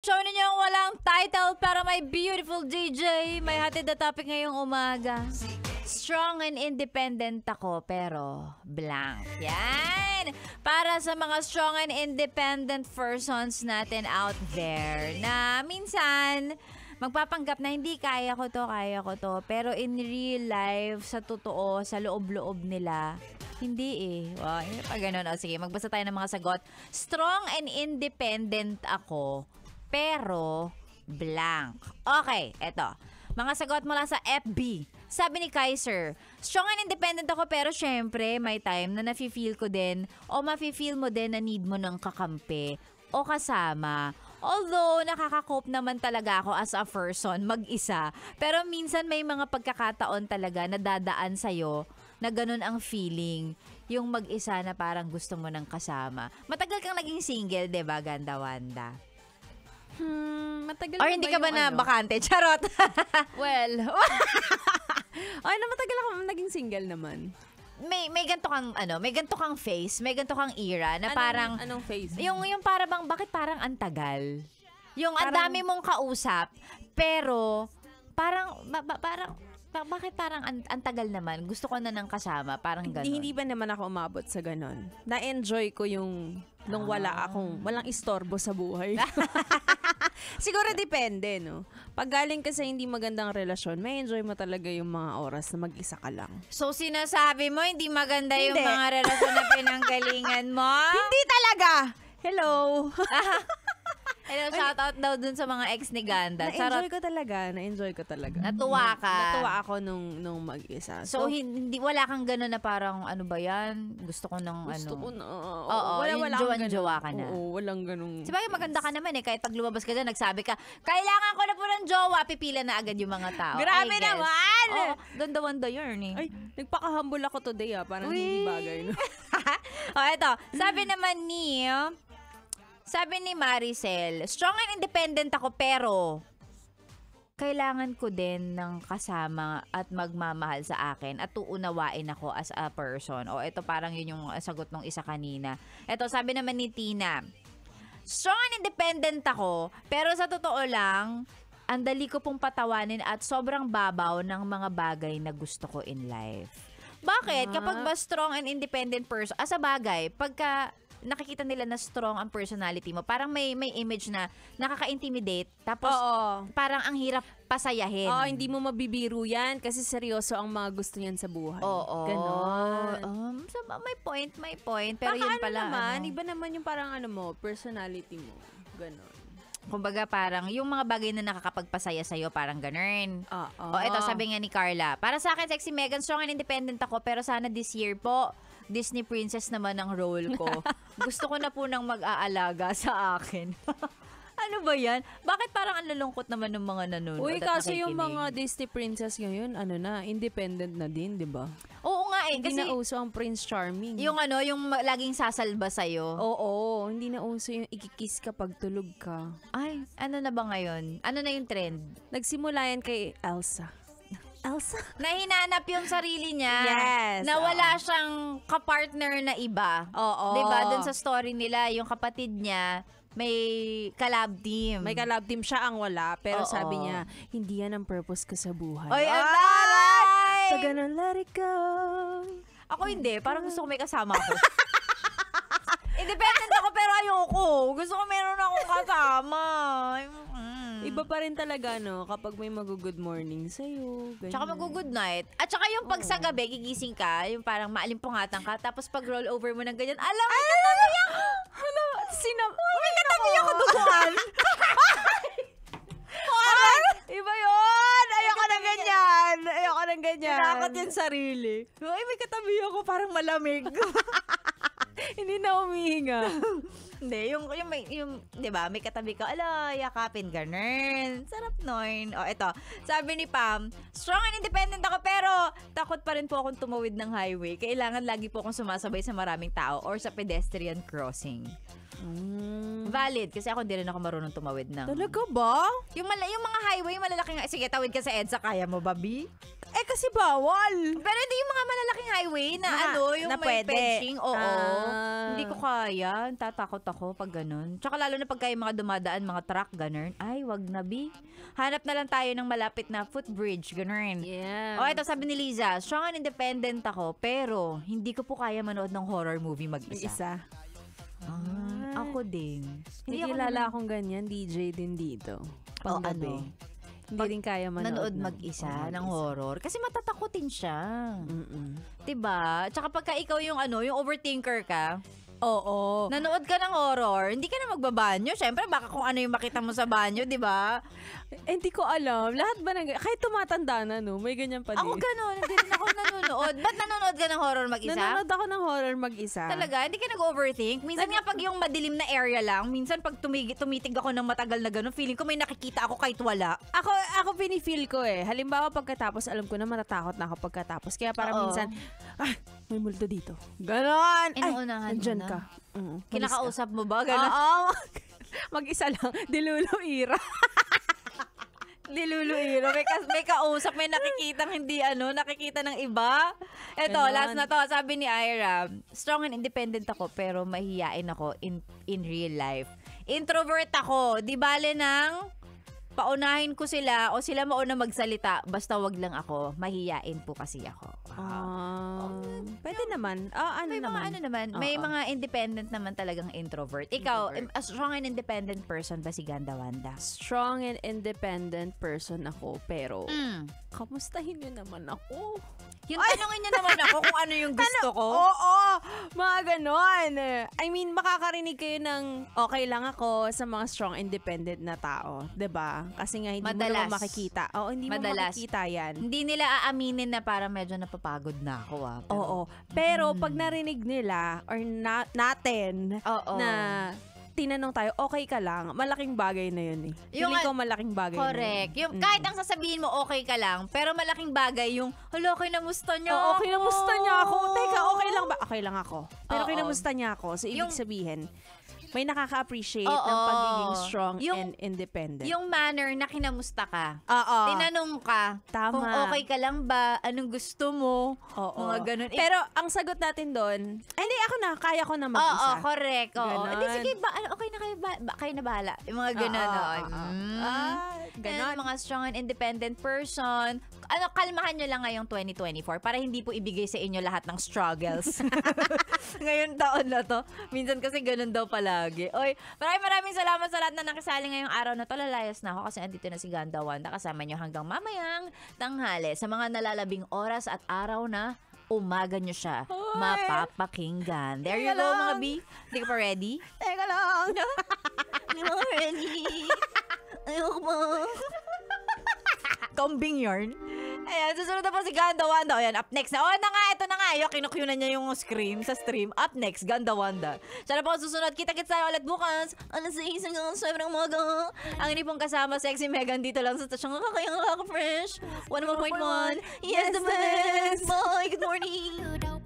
show ninyong walang title pero may beautiful DJ. May hatid na topic ngayong umaga. Strong and independent ako pero blank. Yan! Para sa mga strong and independent persons natin out there na minsan magpapanggap na hindi kaya ko to. Pero in real life, sa totoo, sa loob-loob nila, hindi eh. Wow, pa ganun. O, sige, magbasa tayo ng mga sagot. Strong and independent ako, pero blank. Okay, eto. Mga sagot mula sa FB. Sabi ni Kaiser, strong and independent ako pero syempre may time na nafe-feel ko din o mafe-feel mo din na need mo ng kakampi o kasama. Although, nakaka-cope naman talaga ako as a person, mag-isa. Pero minsan may mga pagkakataon talaga na dadaan sa'yo na ganun ang feeling. Yung mag-isa na parang gusto mo ng kasama. Matagal kang naging single, diba, Ganda Wanda? Matagal or hindi ka ba na bakante? Charot! Well, ay, na matagal ako naging single naman. May ganto kang may ganto kang face, may ganto kang era na parang anong face? Yung para bang bakit parang antagal? Yung ang dami mong kausap pero parang bakit parang antagal naman? Gusto ko na ng kasama, parang gano'n. Hindi ba naman ako umabot sa gano'n? Na-enjoy ko yung nung walang istorbo sa buhay. Siguro depende, no? Pag galing ka sa hindi magandang relasyon, may enjoy mo talaga yung mga oras na mag-isa ka lang. So, sinasabi mo, hindi maganda yung mga relasyon na pinanggalingan mo? Hindi talaga! Hello! Hello, shoutout daw dun sa mga ex ni Ganda. Na-enjoy ko talaga. Natuwa ka. Natuwa ako nung mag-isa. So hindi wala kang gano'n na parang ano ba yan? Gusto ko ng Gusto ko na. Oo, wala jowa ka na. Oo, walang ganung. Sabagay maganda ka naman eh. Kahit pag lumabas ka dyan, nagsabi ka, kailangan ko na po ng jowa. Pipila na agad yung mga tao. Grabe naman! Oo, ganda-wanda yun eh. Ay, nagpaka-humble ako today Parang hindi bagay, no? Eto. Sabi ni Maricel, strong and independent ako pero kailangan ko din ng kasama at magmamahal sa akin at uunawain ako as a person. O ito parang yun yung sagot ng isa kanina. Ito sabi naman ni Tina, strong and independent ako pero sa totoo lang, ang dali ko pong patawanin at sobrang babaw ng mga bagay na gusto ko in life. Bakit? Kapag ba strong and independent person, as a bagay, pagka nakikita nila na strong ang personality mo, parang may image na nakaka-intimidate, tapos parang ang hirap pasayahin. Hindi mo mabibiro yan kasi seryoso ang mga gusto niyan sa buhay. Ganon. So, may point. Pero yun pala. Naman, iba naman yung parang personality mo. Ganon. Kumbaga parang yung mga bagay na nakakapagpasaya sa'yo, parang ganun. Ito sabi nga ni Carla, para sa akin, sexy Megan, strong and independent ako, pero sana this year po, Disney princess naman ang role ko. Gusto ko na po nang mag-aalaga sa akin. Ano ba yan? Bakit parang ang lalungkot naman ng mga nanonood? Uy, kasi yung mga Disney princess ngayon, independent na din, di ba? Oo nga eh. Hindi na uso ang Prince Charming. Yung yung laging sasalba sa'yo. Oo, hindi na uso yung ikikiss kapag tulog ka. Ay, ano na ba ngayon? Ano na yung trend? Nagsimula yan kay Elsa. Na hinanap yung sarili niya. Yes. Na wala siyang kapartner na iba. Oo. Diba? Doon sa story nila, yung kapatid niya, may collab team. May collab team, siya ang wala. Pero sabi niya, hindi yan ang purpose ko sa buhay. Ay, ang taray! So, ganun, let it go. Ako hindi. Parang gusto ko may kasama ko. Independent ako pero ayoko. Gusto ko meron akong kasama. Iba pa rin talaga, no? Kapag may mag-good morning sa'yo. Ganyan. Tsaka mag-good night. At tsaka yung pag sa gabi, gigising ka, yung parang maalimpungatan ka, tapos pag roll over mo ng ganyan, alam mo, katabi ako! May katabi ako duguan! Iba yun! Ayoko ng ganyan! Kinakot yung sarili. Ay, may katabi ako, parang malamig. Hindi na umihinga. Hindi, yung 'di ba, may katabi ka, ala, yakapin, ganun. Sarap noin. Eto, sabi ni Pam, strong and independent ako pero takot pa rin po akong tumawid ng highway. Kailangan lagi po akong sumasabay sa maraming tao or sa pedestrian crossing. Valid, kasi ako hindi rin ako marunong tumawid ng. Talaga ba? Yung mga highway, malalaking, sige, tawid ka sa EDSA, kaya mo ba, B? Eh, kasi bawal. Pero hindi yung mga malalaking highway na yung na may pwede. fetching. Oo. Ah. Hindi ko kaya. Tatakot ako pag ganun. Tsaka lalo na pag kayo mga dumadaan, mga truck, ganun. Ay, wag na, bi. Hanap na lang tayo ng malapit na footbridge, ganun. Yeah. O, ito sabi ni Liza, strong and independent ako, pero hindi ko po kaya manood ng horror movie mag-isa. Isa. Ako din. Hindi kilala akong ganyan, DJ din dito. Panggabi. Hindi rin kaya nanood ng mag-isa ng horror. Kasi matatakotin siya. Mm-mm. Diba? Tsaka pagka ikaw yung yung overthinker ka, Oo. nanood ka ng horror, hindi ka na magbabanyo. Siyempre, baka kung ano yung makita mo sa banyo, di ba? Hindi ko alam. Lahat ba kahit tumatanda na, no? May ganyan pa din. Ako ganun, hindi rin ako nanonood. Ba't nanonood ka ng horror mag-isa? Nanonood ako ng horror mag-isa. Talaga? Hindi ka nag-overthink? Minsan nga pag yung madilim na area lang, minsan pag tumitig ako ng matagal na ganun, feeling ko may nakikita ako kahit wala. Ako pinifeel ko eh. Halimbawa pagkatapos, alam ko na matatakot na ako pagkatapos. Kaya parang minsan, may multo dito. Ganon! Inuunahan mo nandyan na. ka. Kinakausap mo ba? Ganun? Oo. Mag-isa lang. Diluluira. Diluluiro. May kausap, may nakikitang hindi nakikita ng iba. Eto, Ganon. last na to. Sabi ni Ira, strong and independent ako pero mahihiyain ako in real life. Introvert ako. Di bale ng paunahin ko sila o sila mauna magsalita. Basta wag lang ako. Mahihiyain po kasi ako. Pwede naman. May mga may mga independent naman talagang introvert. Ikaw, a strong and independent person ba si Ganda Wanda? Strong and independent person ako, pero kamustahin niyo naman ako? Yung tanongin niya naman ako kung ano yung gusto ko. Oo, mga ganon. I mean, makakarinig kayo ng okay lang ako sa mga strong independent na tao. 'Di ba? Kasi nga hindi mo naman makikita. Oo, hindi mo makikita yan. Hindi nila aaminin na para medyo napapagod na ako. Pero, Oo. Pero pag narinig nila or natin na tinanong tayo, okay ka lang, malaking bagay na yun eh. Feeling ko malaking bagay correct. na yun. Kahit ang sasabihin mo okay ka lang, pero malaking bagay yung, hala, kinamusta niya ako. Kinamusta niya ako. Teka, okay lang ba? Okay lang ako. Pero kinamusta niya ako. So, ibig sabihin, may nakaka-appreciate ng pagiging strong and independent. Yung manner na kinamusta ka. Tinanong ka kung okay ka lang ba, anong gusto mo, mga ganun. Pero ang sagot natin doon, hindi ako na, kaya ko na mag-isa. Oo, correct. Hindi, sige, okay na kayo, kayo na bahala. Yung mga ganun. Ganon. Mga strong and independent person. Kalmahan nyo lang ngayong 2024 para hindi po ibigay sa inyo lahat ng struggles. Ngayon taon na to. Minsan kasi ganun daw palagi. Oy, maraming salamat sa lahat na nakisali ngayong araw na to. Lalayas na ako kasi andito na si Ganda Wanda. Kasama nyo hanggang mamayang tanghali. Sa mga nalalabing oras at araw na umaga nyo siya mapapakinggan. There you go, mga B. Hindi ka pa ready? Teka lang. Hindi mo ready. Ayoko pa. Kambing yarn. Ayan, susunod na po si Ganda Wanda. Ayan, up next na. Ito na nga. Kinukue na niya yung scream sa stream. Up next, Ganda Wanda. Siya na po susunod. Kita-kits tayo ulit bukas. Alas 6 hanggang 7 ng umaga. Ang ini pong kasama, Sexy Megan, dito lang sa stasyong kakayang Rock Fresh. 101.1. Yes, the best. Bye. Good morning.